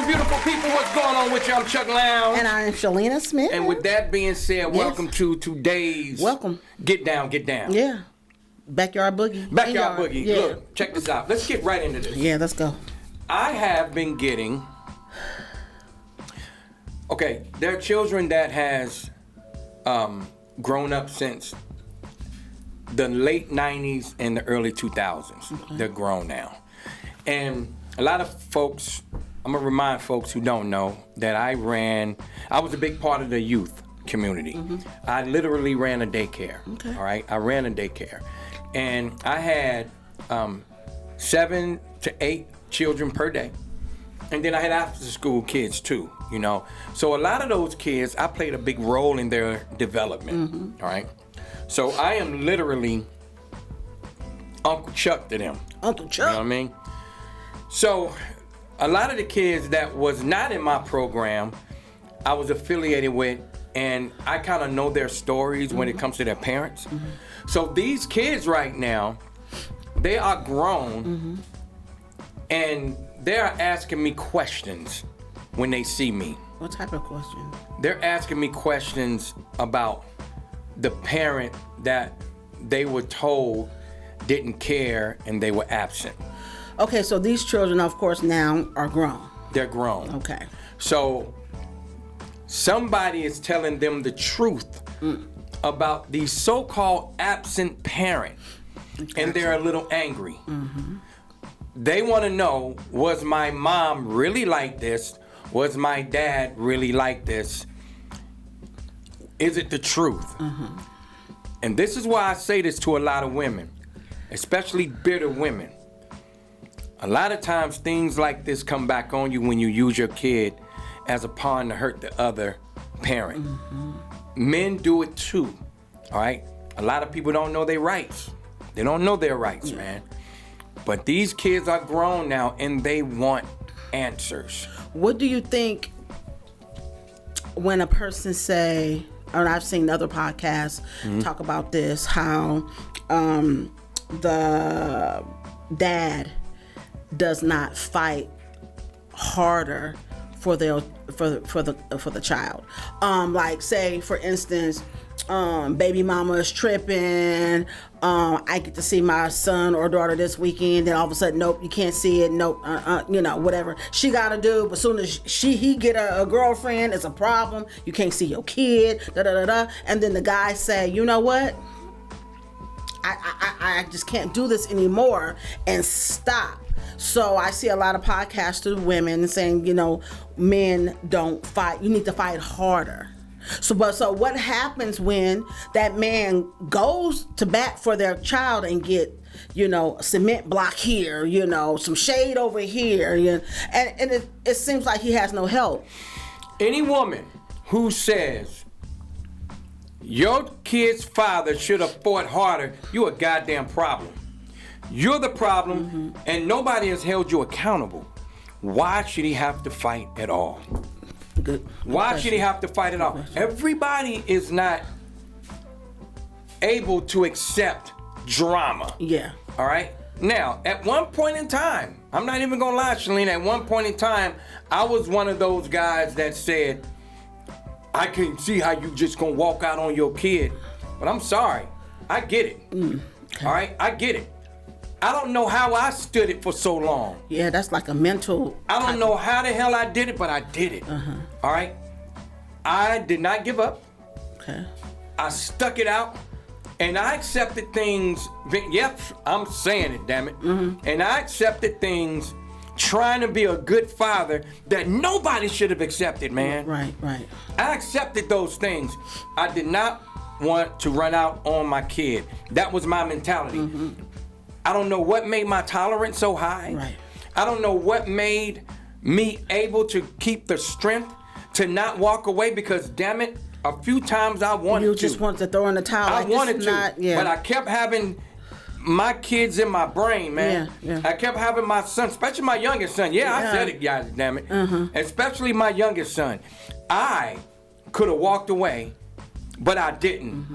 beautiful people. What's going on with you? I'm Chuck Lounge. And I am Shelina Smith. And with that being said, welcome to today's Get Down. Yeah. Backyard Boogie. Backyard Boogie. Yeah. Look, check this out. Let's get right into this. Yeah, let's go. I have been getting... Okay, there are children that has grown up since the late 90s and the early 2000s. Okay. They're grown now. And a lot of folks, I'm going to remind folks who don't know that I was a big part of the youth community. Mm-hmm. I literally ran a daycare. Okay. All right, I ran a daycare. And I had 7 to 8 children per day. And then I had after school kids too, you know. So a lot of those kids, I played a big role in their development, mm-hmm. All right? So I am literally Uncle Chuck to them. Uncle Chuck? You know what I mean? So a lot of the kids that was not in my program, I was affiliated with, and I kind of know their stories when it comes to their parents. Mm-hmm. So these kids right now, they are grown, mm-hmm. and they're asking me questions when they see me. What type of questions? They're asking me questions about the parent that they were told didn't care and they were absent. Okay, so these children, of course, now are grown. They're grown. Okay. So somebody is telling them the truth about the so-called absent parent, and they're a little angry. Mm-hmm. They want to know, was my mom really like this? Was my dad really like this? Is it the truth? Mm-hmm. And this is why I say this to a lot of women, especially bitter women. A lot of times things like this come back on you when you use your kid as a pawn to hurt the other parent. Mm-hmm. Men do it too, all right? A lot of people don't know their rights. They don't know their rights, man. But these kids are grown now and they want answers. What do you think when a person say, and I've seen other podcasts talk about this, how the dad does not fight harder for the child. Like say for instance, baby mama is tripping. I get to see my son or daughter this weekend. Then all of a sudden, nope, you can't see it. Nope, whatever she gotta do. But soon as he get a girlfriend, it's a problem. You can't see your kid. Da da da da. And then the guy say, you know what? I just can't do this anymore and stop. So I see a lot of podcasts to women saying, men don't fight. You need to fight harder. So what happens when that man goes to bat for their child and get, a cement block here, some shade over here, and it seems like he has no help. Any woman who says your kid's father should have fought harder, you a goddamn problem. You're the problem, and nobody has held you accountable. Why should he have to fight at all? Why should he have to fight at all? Everybody is not able to accept drama. Yeah. All right? Now, at one point in time, I'm not even going to lie, Shelena, at one point in time, I was one of those guys that said, I can't see how you just going to walk out on your kid. But I'm sorry. I get it. Okay. All right? I get it. I don't know how I stood it for so long. Yeah, that's like a mental... I don't know how the hell I did it, but I did it. Uh-huh. All right? I did not give up. Okay. I stuck it out, and I accepted things... Yep, I'm saying it, damn it. Mm-hmm. And I accepted things trying to be a good father that nobody should have accepted, man. Right. I accepted those things. I did not want to run out on my kid. That was my mentality. Mm-hmm. I don't know what made my tolerance so high. Right. I don't know what made me able to keep the strength to not walk away because, damn it, a few times I wanted to. You just wanted to throw in the towel. I wanted to, but I kept having my kids in my brain, man. Yeah. I kept having my son, especially my youngest son. I said it, guys, damn it. Especially my youngest son. I could have walked away, but I didn't.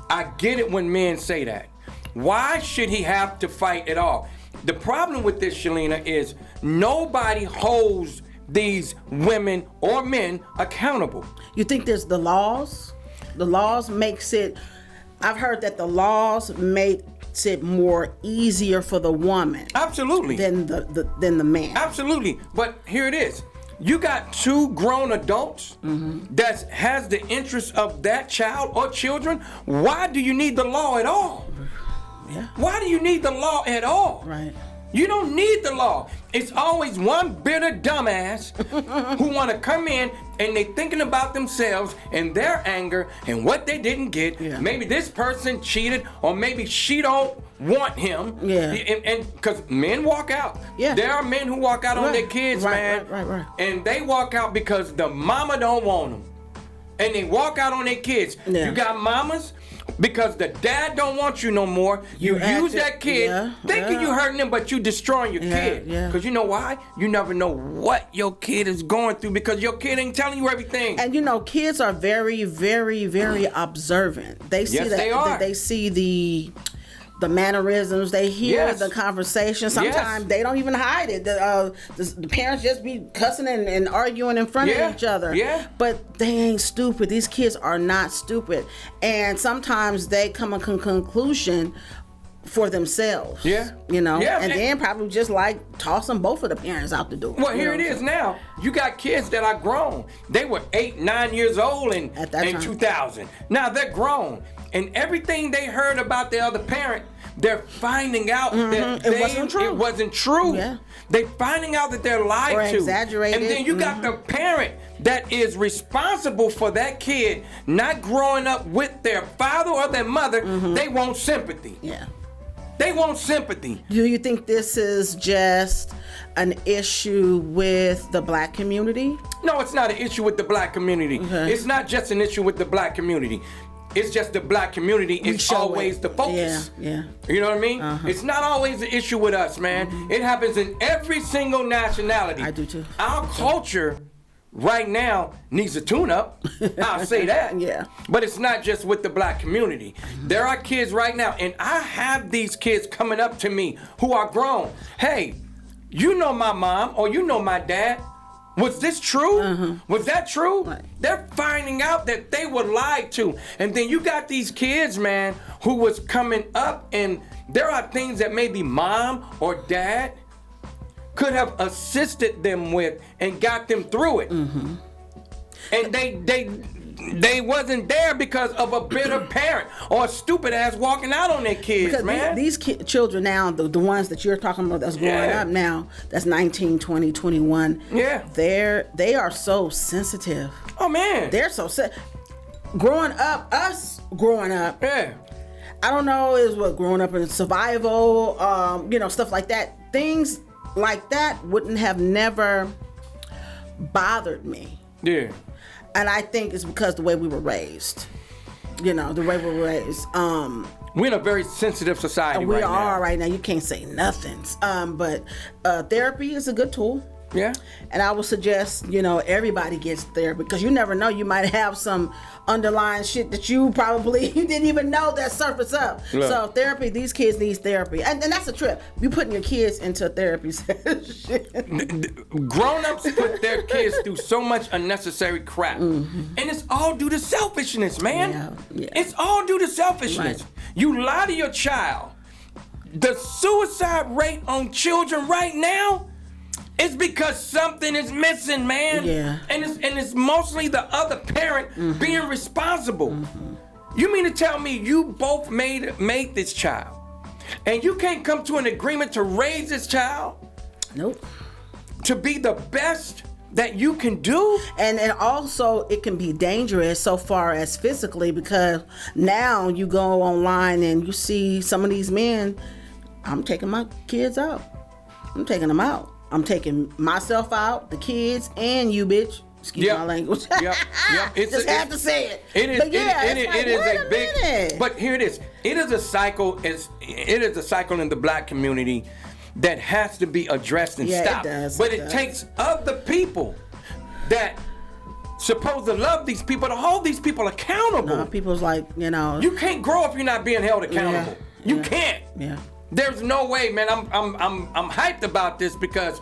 I get it when men say that. Why should he have to fight at all? The problem with this, Shelena, is nobody holds these women or men accountable. You think there's the laws? The laws makes it. I've heard that the laws makes it more easier for the woman. Absolutely. Than the man. Absolutely. But here it is. You got two grown adults that has the interest of that child or children. Why do you need the law at all? Yeah. Why do you need the law at all? Right. You don't need the law. It's always one bitter dumbass who want to come in and they thinking about themselves and their anger and what they didn't get. Yeah. Maybe this person cheated, or maybe she don't want him. Yeah. And because men walk out. Yeah. There are men who walk out on their kids, man. Right. And they walk out because the mama don't want them. And they walk out on their kids. Yeah. You got mamas because the dad don't want you no more. You use that kid thinking you hurting him, but you destroying your kid. Yeah. Because you know why? You never know what your kid is going through because your kid ain't telling you everything. And you know, kids are very, very, very observant. They see They are. They see the mannerisms, they hear the conversation. Sometimes they don't even hide it. The parents just be cussing and arguing in front of each other. Yeah. But they ain't stupid. These kids are not stupid. And sometimes they come to a conclusion for themselves. Yeah. You know? Yeah, and then probably just like tossing both of the parents out the door. Well, here it is now. You got kids that are grown. They were 8, 9 years old in 2000. Now they're grown. And everything they heard about the other parent, they're finding out that it wasn't true. Yeah. They're finding out that they're lied to. Exaggerated. And then you got the parent that is responsible for that kid not growing up with their father or their mother. They want sympathy. Yeah. They want sympathy. Do you think this is just an issue with the black community? No, it's not an issue with the black community. It's not just an issue with the black community. It's just the black community is always the focus. Yeah. You know what I mean? It's not always an issue with us, man. It happens in every single nationality. I do too. Our culture right now needs a tune-up. I'll say that. Yeah. But it's not just with the black community. There are kids right now, and I have these kids coming up to me who are grown. Hey, you know my mom or you know my dad. Was this true? Was that true? Right. They're finding out that they were lied to. And then you got these kids, man, who was coming up, and there are things that maybe mom or dad could have assisted them with and got them through it. And they wasn't there because of a bitter parent or a stupid ass walking out on their kids, because man. These children now, the ones that you're talking about that's growing up now, that's 19, 20, 21. Yeah. They are so sensitive. Oh, man. They're so growing up. Yeah. I don't know, is what growing up in survival, stuff like that. Things like that wouldn't have never bothered me. Yeah. And I think it's because the way we were raised. The way we were raised. We're in a very sensitive society We right now. are right now. You can't say nothing. But therapy is a good tool. Yeah. And I would suggest, everybody gets therapy because you never know. You might have some underlying shit that you didn't even know that surfaced up. Look. So therapy, these kids need therapy. And that's a trip. You putting your kids into a therapy session. Grown-ups put their kids through so much unnecessary crap. And it's all due to selfishness, man. Yeah. It's all due to selfishness. Right. You lie to your child. The suicide rate on children right now is because something is missing, man. Yeah. And it's mostly the other parent being responsible. You mean to tell me you both made this child and you can't come to an agreement to raise this child? Nope. To be the best that you can do? And also it can be dangerous so far as physically, because now you go online and you see some of these men. I'm taking my kids out. I'm taking them out. I'm taking myself out, the kids, and you, bitch. Excuse my language. Yep. Just had to say it. It is. But yeah, it is a big. But here it is. It is a cycle. It is a cycle in the black community that has to be addressed and stopped. It does. But it takes other people that supposed to love these people to hold these people accountable. People's like, You can't grow if you're not being held accountable. You can't. Yeah. There's no way, man. I'm hyped about this because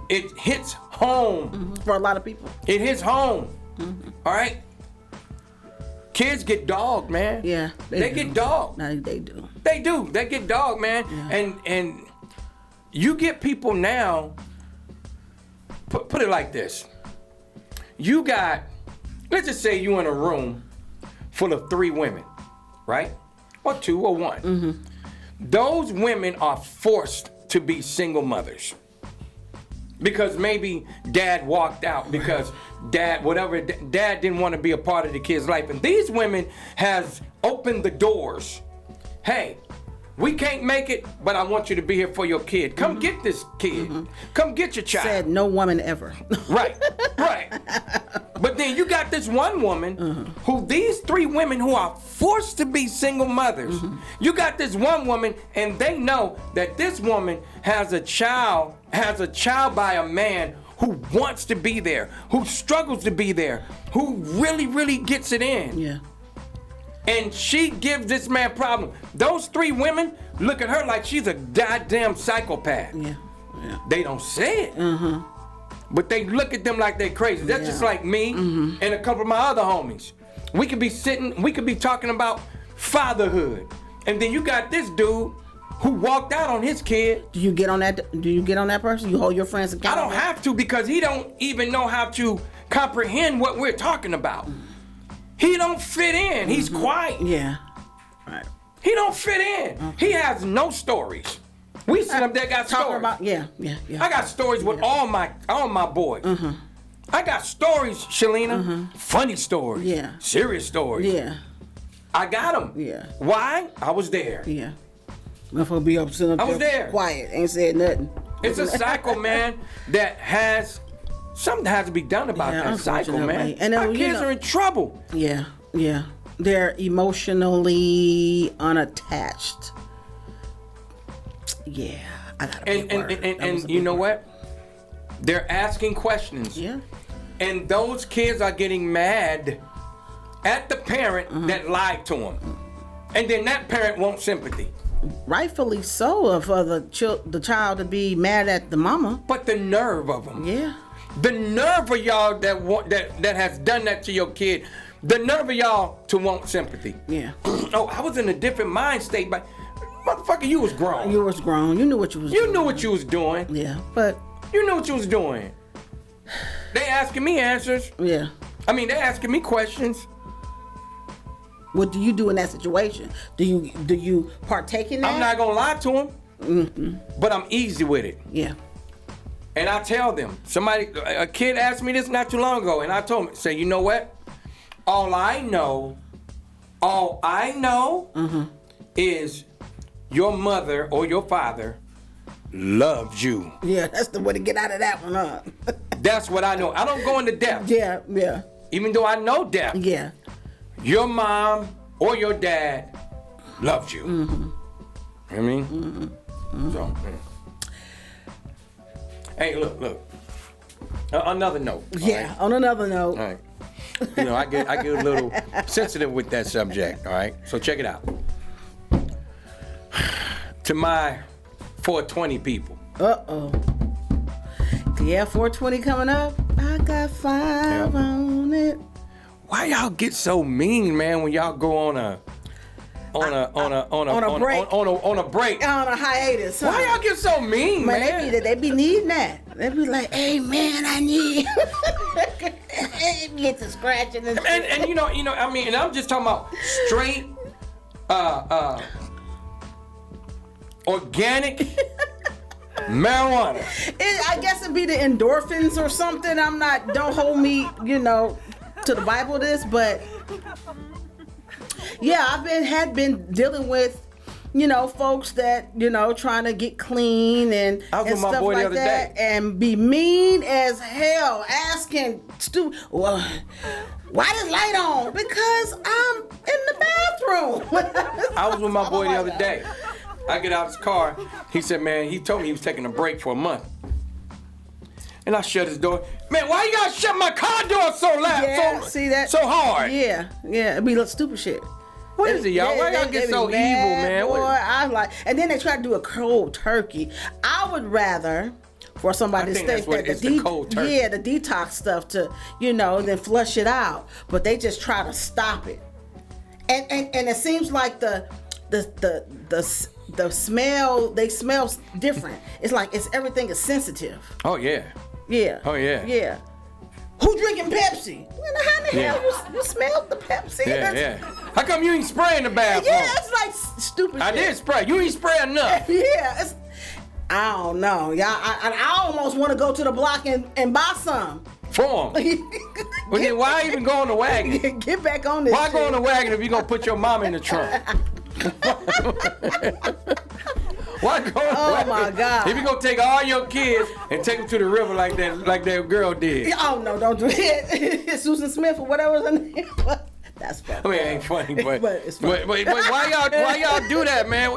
it hits home. For a lot of people. It hits home. All right? Kids get dogged, man. Yeah. They get dogged. No, they do. They do. They get dogged, man. Yeah. And you get people now, put it like this. You got, let's just say you in a room full of 3 women, right? Or 2 or 1. Those women are forced to be single mothers. Because maybe dad walked out because dad didn't want to be a part of the kid's life. And these women has opened the doors. Hey, we can't make it, but I want you to be here for your kid. Come get this kid. Come get your child. Said no woman ever. Right. But then you got this one woman who these 3 women who are forced to be single mothers. You got this one woman and they know that this woman has a child by a man who wants to be there, who struggles to be there, who really gets it in. Yeah. And she gives this man problem. Those 3 women look at her like she's a goddamn psychopath. Yeah. They don't say it. But they look at them like they're crazy. That's just like me and a couple of my other homies. We could be talking about fatherhood. And then you got this dude who walked out on his kid. Do you get on that person? You hold your friends accountable? I don't have to because he don't even know how to comprehend what we're talking about. He don't fit in. He's quiet. Yeah. Right. He don't fit in. He has no stories. We sit up there got stories. Yeah. I got stories with all my boys. I got stories, Shelena. Funny stories. Yeah. Serious stories. Yeah. I got them. Yeah. Why? I was there. Yeah. Motherfucker be up sitting up I was there. Quiet, ain't said nothing. It's a cycle, man, that has something has to be done about that cycle, man. And our kids are in trouble. Yeah. They're emotionally unattached. Yeah, I got a and you know what? They're asking questions. Yeah. And those kids are getting mad at the parent that lied to them. And then that parent wants sympathy. Rightfully so, for the child to be mad at the mama. But the nerve of them. Yeah. The nerve of y'all that has done that to your kid. The nerve of y'all to want sympathy. Yeah. Oh, I was in a different mind state, but motherfucker, you was grown. You was grown. You knew what you was doing. You knew what you was doing. Yeah, but you knew what you was doing. They asking me answers. Yeah. I mean, they asking me questions. What do you do in that situation? Do you partake in that? I'm not gonna lie to them, but I'm easy with it. Yeah. And I tell them, a kid asked me this not too long ago, and I told him, say, you know what? All I know is your mother or your father loves you. Yeah, that's the way to get out of that one, huh? That's what I know. I don't go into depth. Yeah. Even though I know depth. Yeah. Your mom or your dad loves you. You know what I mean? So, hey, look. Another note. Yeah, right? On another note. All right. You know, I get a little sensitive with that subject, all right? So check it out. To my 420 people. Uh-oh. Yeah, 420 coming up. I got 5 on it. Why y'all get so mean, man, when y'all go on a break? On a break. On a hiatus. Huh? Why y'all get so mean, man? They be needing that. They be like, hey man, I need get to scratching and you know, I mean, and I'm just talking about straight organic marijuana. I guess it'd be the endorphins or something. Don't hold me, to the Bible this, but yeah, I've been dealing with, folks that, trying to get clean and stuff like that, and be mean as hell, asking well, why this light on? Because I'm in the bathroom. I was with my boy the other day. I get out his car. He said, man, he told me he was taking a break for a month. And I shut his door. Man, why you gotta shut my car door so loud? Yeah, see that? So hard. Yeah. It'd be little stupid shit. What is it, y'all? Why y'all get so evil, man? Boy, I'm like, and then they try to do a cold turkey. I would rather for somebody to stay the cold turkey. Yeah, the detox stuff to, then flush it out. But they just try to stop it. And it seems like the smell, they smell different. It's like everything is sensitive. Oh yeah. Yeah. Oh yeah. Yeah. Who drinking Pepsi? How the hell you smelled the Pepsi? Yeah. How come you ain't spraying the bathroom? Yeah, it's like stupid I shit. did spray. You ain't spray enough. Yeah. I don't know. Y'all, I almost want to go to the block and buy some. For them. Well, then why even go on the wagon? Get back on this Why shit. go on the wagon if you're going to put your mama in the trunk? Why go on the wagon? My God. If you're going to take all your kids and take them to the river like that girl did. Oh, no, don't do it. Susan Smith or whatever her name was. That's funny. I mean, it ain't funny, but it's funny. But why y'all do that, man?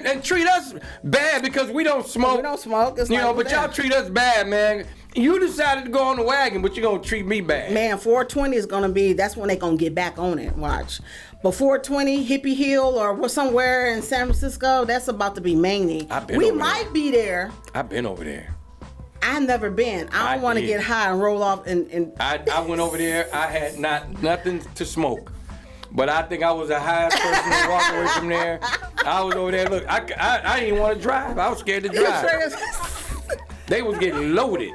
And treat us bad because we don't smoke. We don't smoke. It's but y'all treat us bad, man. You decided to go on the wagon, but you're gonna treat me bad. Man, 420 is gonna be. That's when they gonna get back on it. Watch. But 420 Hippie Hill or somewhere in San Francisco, that's about to be mania. We might be there. I've been over there. I've never been. I don't want to get high and roll off and I went over there. I had nothing to smoke, but I think I was the highest person to walk away from there. I was over there. Look, I didn't want to drive. I was scared to drive. They was getting loaded.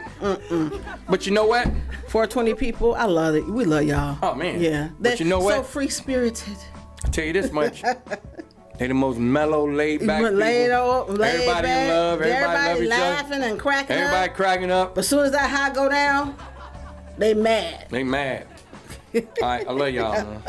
But you know what? 420 people, I love it. We love y'all. Oh man. Yeah. But you know what? So free spirited. I tell you this much. They the most mellow, laid back people. Everybody in love. Everybody love each other. Laughing and cracking up. Everybody cracking up. But as soon as that high go down, they mad. They mad. All right, I love y'all, man.